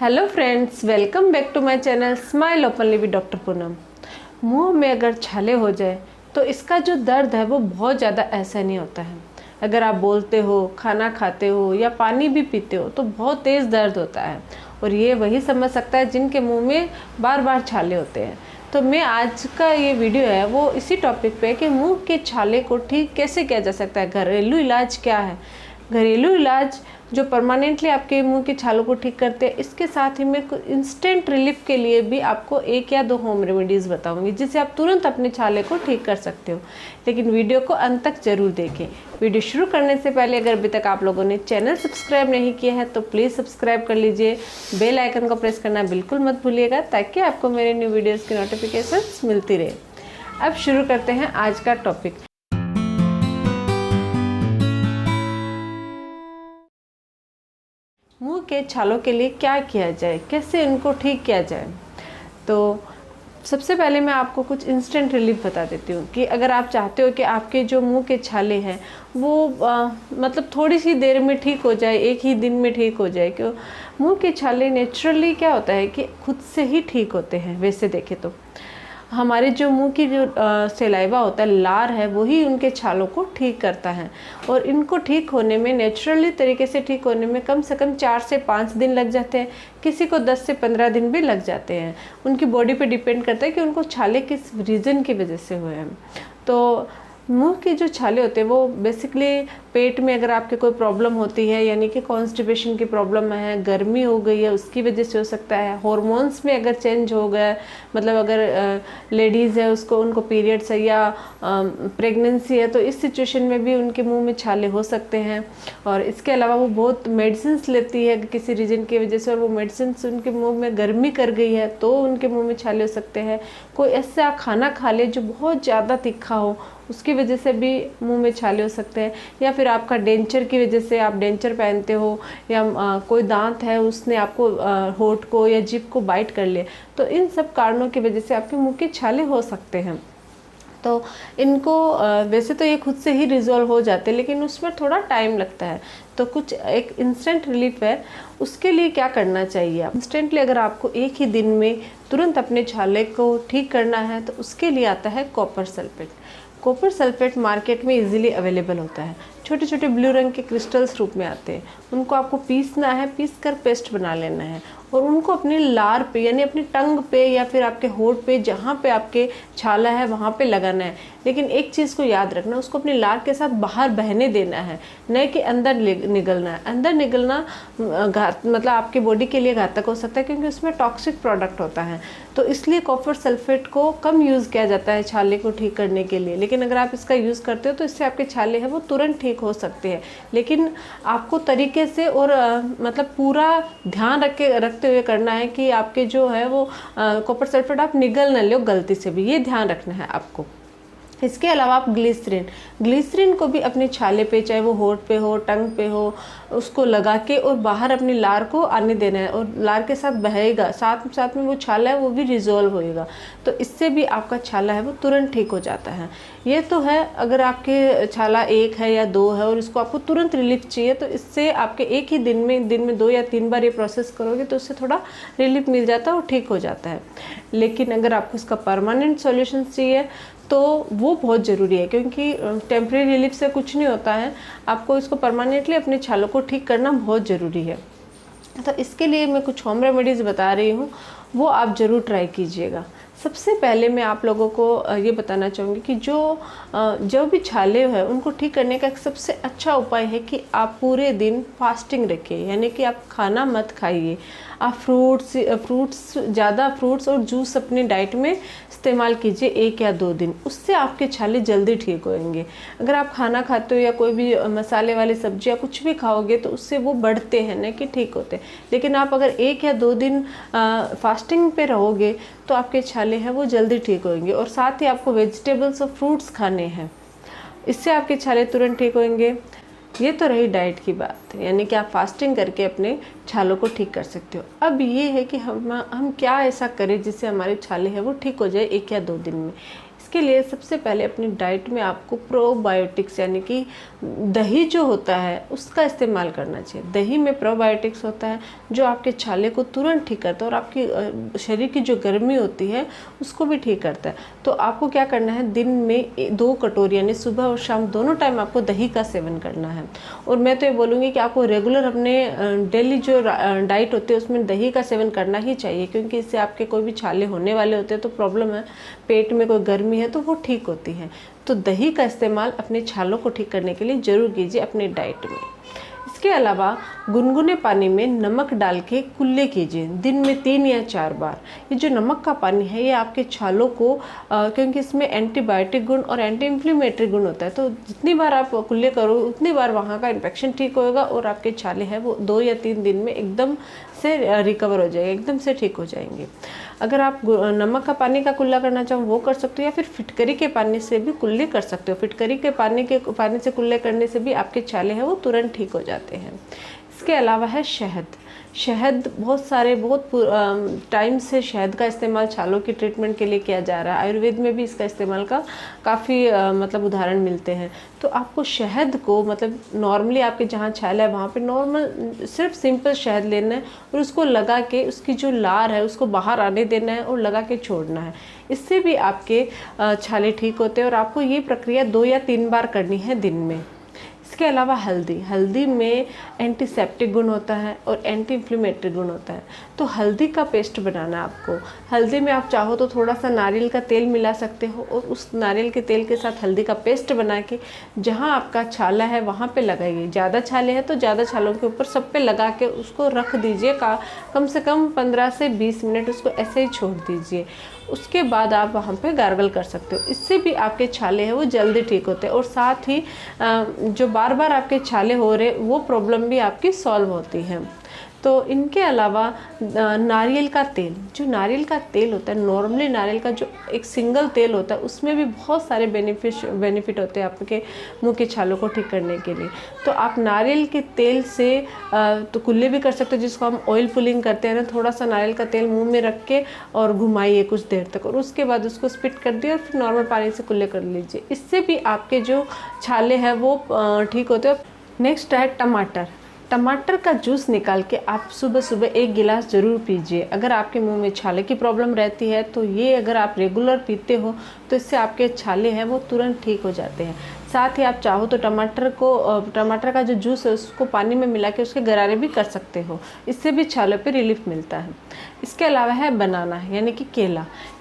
Hello friends, welcome back to my channel smile openly with doctor Poonam. मुंह में अगर छाले हो जाए तो इसका जो दर्द है वो बहुत ज़्यादा ऐसा नहीं होता है। अगर आप बोलते हो, खाना खाते हो या पानी भी पीते हो तो बहुत तेज़ दर्द होता है, और ये वही समझ सकता है जिनके मुंह में बार बार छाले होते हैं। तो मैं आज का ये वीडियो है वो इसी टॉपिक पे कि मुंह के छाले को ठीक कैसे किया जा सकता है, घरेलू इलाज क्या है। घरेलू इलाज जो परमानेंटली आपके मुंह के छालों को ठीक करते हैं, इसके साथ ही मैं इंस्टेंट रिलीफ के लिए भी आपको 1 या 2 होम रेमेडीज़ बताऊंगी जिससे आप तुरंत अपने छाले को ठीक कर सकते हो। लेकिन वीडियो को अंत तक जरूर देखें। वीडियो शुरू करने से पहले अगर अभी तक आप लोगों ने चैनल सब्सक्राइब नहीं किया है तो प्लीज़ सब्सक्राइब कर लीजिए। बेल आइकन को प्रेस करना बिल्कुल मत भूलिएगा ताकि आपको मेरे न्यू वीडियोज़ की नोटिफिकेशन मिलती रहे। अब शुरू करते हैं आज का टॉपिक। मुंह के छालों के लिए क्या किया जाए, कैसे इनको ठीक किया जाए। तो सबसे पहले मैं आपको कुछ इंस्टेंट रिलीफ बता देती हूँ कि अगर आप चाहते हो कि आपके जो मुंह के छाले हैं वो मतलब थोड़ी सी देर में ठीक हो जाए, एक ही दिन में ठीक हो जाए। क्यों? मुंह के छाले नेचुरली क्या होता है कि खुद से ही ठीक होते हैं। वैसे देखें तो हमारे जो मुंह की जो सलाइवा होता है, लार है, वही उनके छालों को ठीक करता है। और इनको ठीक होने में, नेचुरली तरीके से ठीक होने में कम से कम 4 से 5 दिन लग जाते हैं। किसी को 10 से 15 दिन भी लग जाते हैं। उनकी बॉडी पे डिपेंड करता है कि उनको छाले किस रीज़न की वजह से हुए हैं। तो मुंह के जो छाले होते हैं वो बेसिकली पेट में अगर आपके कोई प्रॉब्लम होती है, यानी कि कॉन्स्टिपेशन की प्रॉब्लम है, गर्मी हो गई है, उसकी वजह से हो सकता है। हॉर्मोन्स में अगर चेंज हो गया, मतलब अगर लेडीज़ है उसको उनको पीरियड्स है या प्रेगनेंसी है, तो इस सिचुएशन में भी उनके मुंह में छाले हो सकते हैं। और इसके अलावा वो बहुत मेडिसिन लेती है किसी रीजन की वजह से, और वो मेडिसिन उनके मुंह में गर्मी कर गई है तो उनके मुंह में छाले हो सकते हैं। कोई ऐसा खाना खा ले जो बहुत ज़्यादा तीखा हो, उसकी वजह से भी मुंह में छाले हो सकते हैं। या फिर आपका डेंचर की वजह से, आप डेंचर पहनते हो, या कोई दांत है उसने आपको होंठ को या जिभ को बाइट कर लिया, तो इन सब कारणों की वजह से आपके मुंह के छाले हो सकते हैं। तो इनको वैसे तो ये खुद से ही रिजॉल्व हो जाते हैं, लेकिन उसमें थोड़ा टाइम लगता है। तो कुछ एक इंस्टेंट रिलीफ है, उसके लिए क्या करना चाहिए। इंस्टेंटली अगर आपको एक ही दिन में तुरंत अपने छाले को ठीक करना है तो उसके लिए आता है copper sulphate. Copper sulphate market में इजीली अवेलेबल होता है। छोटे छोटे ब्लू रंग के क्रिस्टल्स रूप में आते हैं। उनको आपको पीसना है, पीस कर पेस्ट बना लेना है, और उनको अपने लार पे, यानी अपनी टंग पे या फिर आपके होंठ पे, जहाँ पे आपके छाला है वहाँ पे लगाना है। लेकिन एक चीज़ को याद रखना, उसको अपनी लार के साथ बाहर बहने देना है, न कि अंदर निगलना है। अंदर निगलना मतलब आपके बॉडी के लिए घातक हो सकता है, क्योंकि उसमें टॉक्सिक प्रोडक्ट होता है। तो इसलिए कॉपर सल्फेट को कम यूज़ किया जाता है छाले को ठीक करने के लिए। लेकिन अगर आप इसका यूज़ करते हो तो इससे आपके छाले हैं वो तुरंत ठीक हो सकते हैं। लेकिन आपको तरीके से और मतलब पूरा ध्यान रखते हुए करना है कि आपके जो है वो कॉपर सल्फेट आप निगल न लो गलती से भी, ये ध्यान रखना है आपको। इसके अलावा आप ग्लिसरीन को भी अपने छाले पे, चाहे वो होंठ पे हो, टंग पे हो, उसको लगा के और बाहर अपनी लार को आने देना है, और लार के साथ बहेगा, साथ में वो छाला है वो भी रिजॉल्व होएगा। तो इससे भी आपका छाला है वो तुरंत ठीक हो जाता है। ये तो है अगर आपके छाला 1 है या 2 है और इसको आपको तुरंत रिलीफ चाहिए, तो इससे आपके एक ही दिन में 2 या 3 बार ये प्रोसेस करोगे तो उससे थोड़ा रिलीफ मिल जाता है और ठीक हो जाता है। लेकिन अगर आपको इसका परमानेंट सॉल्यूशन चाहिए तो वो बहुत ज़रूरी है, क्योंकि टेम्परेरी रिलीफ से कुछ नहीं होता है। आपको इसको परमानेंटली अपने छालों को ठीक करना बहुत ज़रूरी है। तो इसके लिए मैं कुछ होम रेमेडीज़ बता रही हूँ, वो आप ज़रूर ट्राई कीजिएगा। सबसे पहले मैं आप लोगों को ये बताना चाहूँगी कि जो भी छाले हैं उनको ठीक करने का एक सबसे अच्छा उपाय है कि आप पूरे दिन फास्टिंग रखिए, यानी कि आप खाना मत खाइए। आप ज़्यादा फ्रूट्स और जूस अपनी डाइट में इस्तेमाल कीजिए 1 या 2 दिन, उससे आपके छाले जल्दी ठीक होंगे। अगर आप खाना खाते हो या कोई भी मसाले वाली सब्जी या कुछ भी खाओगे तो उससे वो बढ़ते हैं, न कि ठीक होते। लेकिन आप अगर 1 या 2 दिन फास्टिंग पे रहोगे तो आपके छाले हैं वो जल्दी ठीक होंगे। और साथ ही आपको वेजिटेबल्स और फ्रूट्स खाने हैं, इससे आपके छाले तुरंत ठीक होंगे। ये तो रही डाइट की बात, यानी कि आप फास्टिंग करके अपने छालों को ठीक कर सकते हो। अब ये है कि हम क्या ऐसा करें जिससे हमारे छाले हैं वो ठीक हो जाए 1 या 2 दिन में। इसके लिए सबसे पहले अपनी डाइट में आपको प्रोबायोटिक्स, यानी कि दही जो होता है उसका इस्तेमाल करना चाहिए। दही में प्रोबायोटिक्स होता है जो आपके छाले को तुरंत ठीक करता है और आपकी शरीर की जो गर्मी होती है उसको भी ठीक करता है। तो आपको क्या करना है, दिन में 2 कटोरी यानी सुबह और शाम दोनों टाइम आपको दही का सेवन करना है। और मैं तो ये बोलूँगी कि आपको रेगुलर अपने डेली जो डाइट होती है उसमें दही का सेवन करना ही चाहिए, क्योंकि इससे आपके कोई भी छाले होने वाले होते हैं तो प्रॉब्लम है, पेट में कोई गर्मी है तो वो ठीक होती है। तो दही का इस्तेमाल अपने छालों को ठीक करने के लिए ज़रूर कीजिए अपने डाइट में। इसके अलावा गुनगुने पानी में नमक डाल के कुल्ले कीजिए दिन में 3 या 4 बार। ये जो नमक का पानी है ये आपके छालों को क्योंकि इसमें एंटीबायोटिक गुण और एंटी इन्फ्लेमेटरी गुण होता है, तो जितनी बार आप कुल्ले करो उतनी बार वहाँ का इन्फेक्शन ठीक होएगा और आपके छाले हैं वो 2 या 3 दिन में एकदम से रिकवर हो जाएगा, एकदम से ठीक हो जाएंगे। अगर आप नमक का पानी का कुल्ला करना चाहो वो कर सकते हो, या फिर फिटकरी के पानी से भी कुल्ले कर सकते हो। फिटकरी के पानी से कुल्ले करने से भी आपके छाले हैं वो तुरंत ठीक हो जाते हैं। इसके अलावा है शहद। शहद बहुत टाइम से शहद का इस्तेमाल छालों की ट्रीटमेंट के लिए किया जा रहा है। आयुर्वेद में भी इसका इस्तेमाल का काफ़ी मतलब उदाहरण मिलते हैं। तो आपको शहद को मतलब नॉर्मली आपके जहाँ छाला है वहाँ पे नॉर्मल सिर्फ सिंपल शहद लेना है और उसको लगा के उसकी जो लार है उसको बाहर आने देना है और लगा के छोड़ना है। इससे भी आपके छाले ठीक होते हैं और आपको ये प्रक्रिया 2 या 3 बार करनी है दिन में। इसके अलावा हल्दी में एंटीसेप्टिक गुण होता है और एंटी इन्फ्लेमेटरी गुण होता है। तो हल्दी का पेस्ट बनाना है आपको। हल्दी में आप चाहो तो थोड़ा सा नारियल का तेल मिला सकते हो और उस नारियल के तेल के साथ हल्दी का पेस्ट बना के जहाँ आपका छाला है वहाँ पे लगाइए। ज़्यादा छाले हैं तो ज़्यादा छालों के ऊपर सब पे लगा के उसको रख दीजिए। कम से कम 15 से 20 मिनट उसको ऐसे ही छोड़ दीजिए। उसके बाद आप वहाँ पे गार्गल कर सकते हो। इससे भी आपके छाले हैं वो जल्दी ठीक होते हैं और साथ ही जो बार बार आपके छाले हो रहे वो प्रॉब्लम भी आपकी सॉल्व होती है। तो इनके अलावा नारियल का तेल, जो नारियल का तेल होता है, नॉर्मली नारियल का जो एक सिंगल तेल होता है उसमें भी बहुत सारे बेनिफिट होते हैं आपके मुंह के छालों को ठीक करने के लिए। तो आप नारियल के तेल से तो कुल्ले भी कर सकते हो, जिसको हम ऑयल पुलिंग करते हैं ना। थोड़ा सा नारियल का तेल मुंह में रख के और घुमाइए कुछ देर तक और उसके बाद उसको स्पिट कर दिए और फिर नॉर्मल पानी से कुल्ले कर लीजिए। इससे भी आपके जो छाले हैं वो ठीक होते हैं। नेक्स्ट है टमाटर का जूस निकाल के आप सुबह सुबह 1 गिलास ज़रूर पीजिए। अगर आपके मुंह में छाले की प्रॉब्लम रहती है तो ये अगर आप रेगुलर पीते हो तो इससे आपके छाले हैं वो तुरंत ठीक हो जाते हैं। साथ ही आप चाहो तो टमाटर का जो जूस है उसको पानी में मिला के उसके गरारे भी कर सकते हो। इससे भी छालों पे रिलीफ मिलता है। इसके अलावा है बनाना यानी कि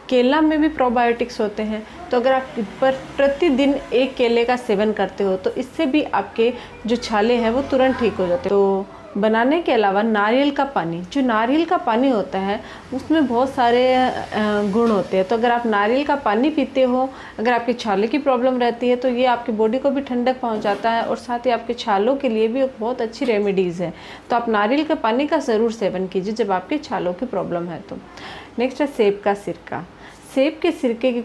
केला में भी प्रोबायोटिक्स होते हैं। तो अगर आप प्रतिदिन 1 केले का सेवन करते हो तो इससे भी आपके जो छाले हैं वो तुरंत ठीक हो जाते हैं। तो बनाने के अलावा नारियल का पानी, जो नारियल का पानी होता है उसमें बहुत सारे गुण होते हैं। तो अगर आप नारियल का पानी पीते हो, अगर आपके छाले की प्रॉब्लम रहती है तो ये आपकी बॉडी को भी ठंडक पहुंचाता है और साथ ही आपके छालों के लिए भी बहुत अच्छी रेमेडीज़ है। तो आप नारियल के पानी का ज़रूर सेवन कीजिए जब आपके छालों की प्रॉब्लम है तो। नेक्स्ट है सेब का सिरका। सेब के सिरके की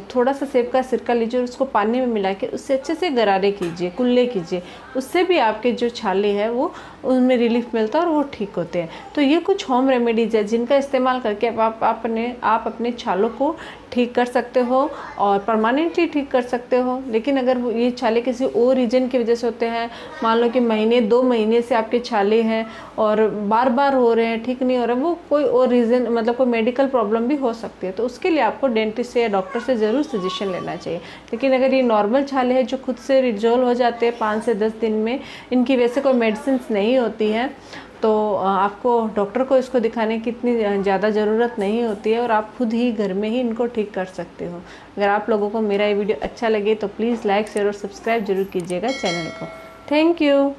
थोड़ा सा सेब का सिरका लीजिए और उसको पानी में मिला के उससे अच्छे से गरारे कीजिए, कुल्ले कीजिए। उससे भी आपके जो छाले हैं वो उनमें रिलीफ मिलता है और वो ठीक होते हैं। तो ये कुछ होम रेमेडीज़ है जिनका इस्तेमाल करके आप अपने छालों को ठीक कर सकते हो और परमानेंटली ठीक कर सकते हो। लेकिन अगर ये छाले किसी और रीजन की वजह से होते हैं, मान लो कि 2 महीने से आपके छाले हैं और बार बार हो रहे हैं, ठीक नहीं हो रहा, वो कोई और रीज़न मतलब कोई मेडिकल प्रॉब्लम भी हो सकती है। तो उसके लिए आपको डेंटिस्ट से या डॉक्टर से ज़रूर सजेशन लेना चाहिए। लेकिन अगर ये नॉर्मल छाले हैं जो खुद से रिजॉल्व हो जाते हैं 5 से 10 दिन में, इनकी वैसे कोई मेडिसिन नहीं होती है, तो आपको डॉक्टर को इसको दिखाने की इतनी ज़्यादा ज़रूरत नहीं होती है और आप खुद ही घर में ही इनको ठीक कर सकते हो। अगर आप लोगों को मेरा ये वीडियो अच्छा लगे तो प्लीज़ लाइक, शेयर और सब्सक्राइब जरूर कीजिएगा चैनल को। Thank you.